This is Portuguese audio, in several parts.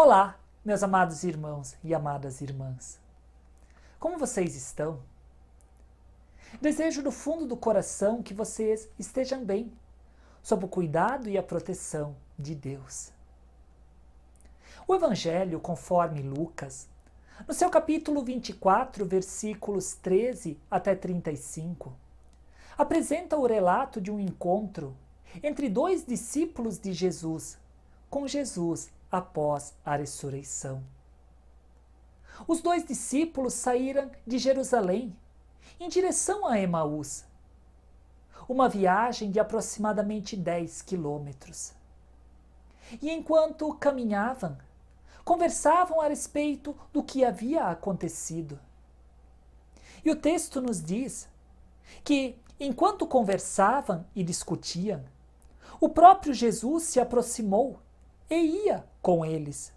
Olá, meus amados irmãos e amadas irmãs. Como vocês estão? Desejo do fundo do coração que vocês estejam bem, sob o cuidado e a proteção de Deus. O Evangelho, conforme Lucas, no seu capítulo 24, versículos 13 até 35, apresenta o relato de um encontro entre dois discípulos de Jesus, com Jesus após a ressurreição. Os dois discípulos saíram de Jerusalém em direção a Emaús, uma viagem de aproximadamente 10 quilômetros. E enquanto caminhavam, conversavam a respeito do que havia acontecido. E o texto nos diz que, enquanto conversavam e discutiam, o próprio Jesus se aproximou e ia com eles.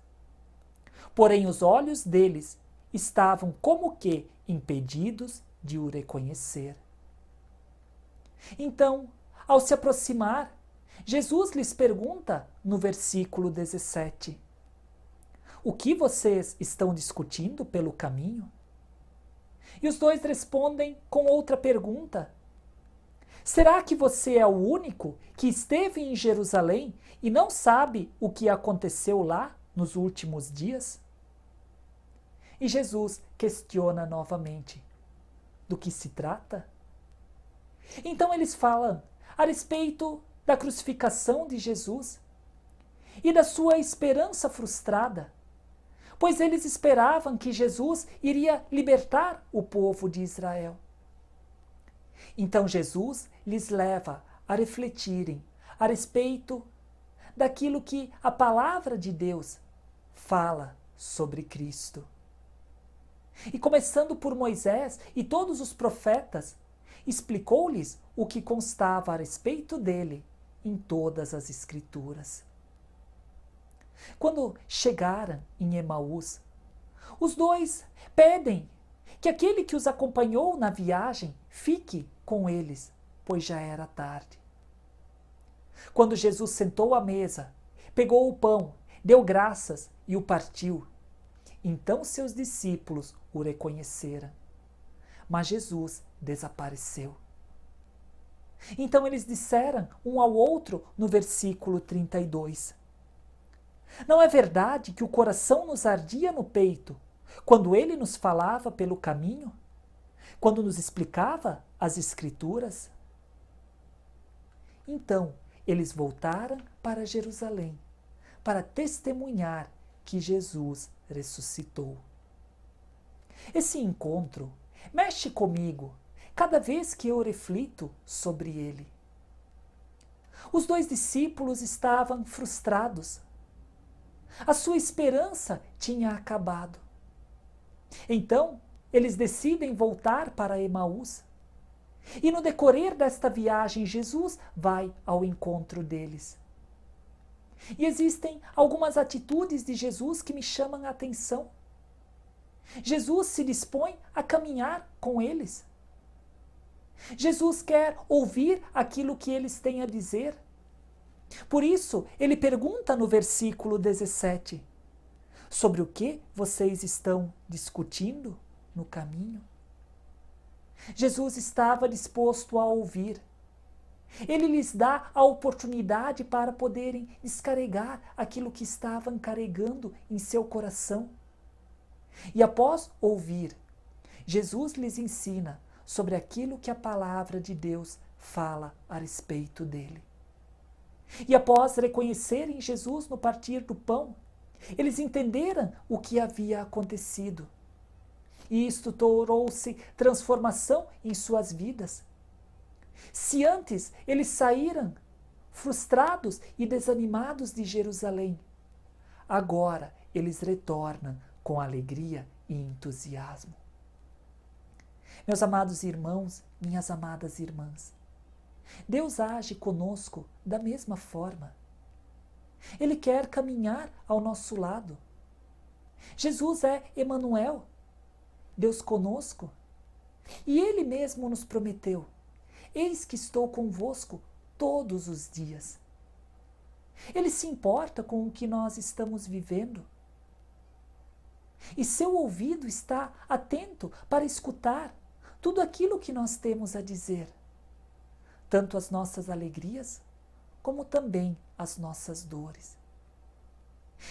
Porém, os olhos deles estavam como que impedidos de o reconhecer. Então, ao se aproximar, Jesus lhes pergunta no versículo 17: O que vocês estão discutindo pelo caminho? E os dois respondem com outra pergunta: Será que você é o único que esteve em Jerusalém e não sabe o que aconteceu lá nos últimos dias? E Jesus questiona novamente: do que se trata? Então eles falam a respeito da crucificação de Jesus e da sua esperança frustrada, pois eles esperavam que Jesus iria libertar o povo de Israel. Então Jesus lhes leva a refletirem a respeito daquilo que a palavra de Deus fala sobre Cristo. E começando por Moisés e todos os profetas, explicou-lhes o que constava a respeito dele em todas as Escrituras. Quando chegaram em Emaús, os dois pedem que aquele que os acompanhou na viagem fique com eles, pois já era tarde. Quando Jesus sentou à mesa, pegou o pão, deu graças e o partiu. Então seus discípulos o reconheceram. Mas Jesus desapareceu. Então eles disseram um ao outro no versículo 32. Não é verdade que o coração nos ardia no peito quando ele nos falava pelo caminho? Quando nos explicava as Escrituras? Então eles voltaram para Jerusalém para testemunhar que Jesus ressuscitou. Esse encontro mexe comigo cada vez que eu reflito sobre ele. Os dois discípulos estavam frustrados. A sua esperança tinha acabado. Então, eles decidem voltar para Emaús. E no decorrer desta viagem, Jesus vai ao encontro deles. E existem algumas atitudes de Jesus que me chamam a atenção. Jesus se dispõe a caminhar com eles. Jesus quer ouvir aquilo que eles têm a dizer. Por isso, ele pergunta no versículo 17: sobre o que vocês estão discutindo no caminho? Jesus estava disposto a ouvir. Ele lhes dá a oportunidade para poderem descarregar aquilo que estavam carregando em seu coração. E após ouvir, Jesus lhes ensina sobre aquilo que a palavra de Deus fala a respeito dele. E após reconhecerem Jesus no partir do pão, eles entenderam o que havia acontecido. E isto trouxe transformação em suas vidas. Se antes eles saíram frustrados e desanimados de Jerusalém, agora eles retornam com alegria e entusiasmo. Meus amados irmãos, minhas amadas irmãs, Deus age conosco da mesma forma. Ele quer caminhar ao nosso lado. Jesus é Emanuel, Deus conosco. E Ele mesmo nos prometeu: eis que estou convosco todos os dias. Ele se importa com o que nós estamos vivendo. E seu ouvido está atento para escutar tudo aquilo que nós temos a dizer, tanto as nossas alegrias, como também as nossas dores.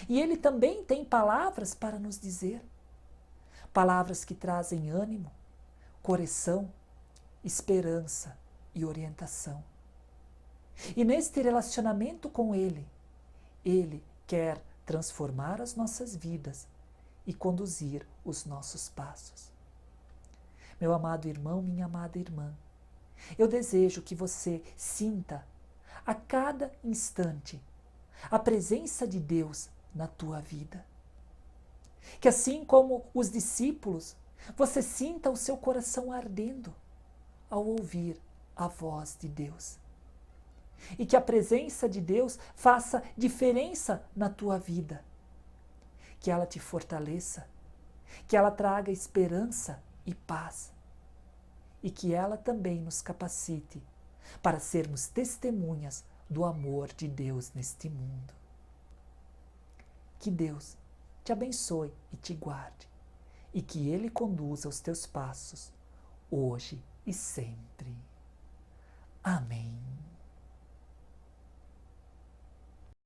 E Ele também tem palavras para nos dizer, palavras que trazem ânimo, correção, esperança e orientação. E neste relacionamento com Ele, Ele quer transformar as nossas vidas e conduzir os nossos passos. Meu amado irmão, minha amada irmã, eu desejo que você sinta a cada instante a presença de Deus na tua vida. Que assim como os discípulos, você sinta o seu coração ardendo ao ouvir a voz de Deus. E que a presença de Deus faça diferença na tua vida. Que ela te fortaleça, que ela traga esperança e paz. E que ela também nos capacite para sermos testemunhas do amor de Deus neste mundo. Que Deus te abençoe e te guarde, e que Ele conduza os teus passos, hoje e sempre. Amém.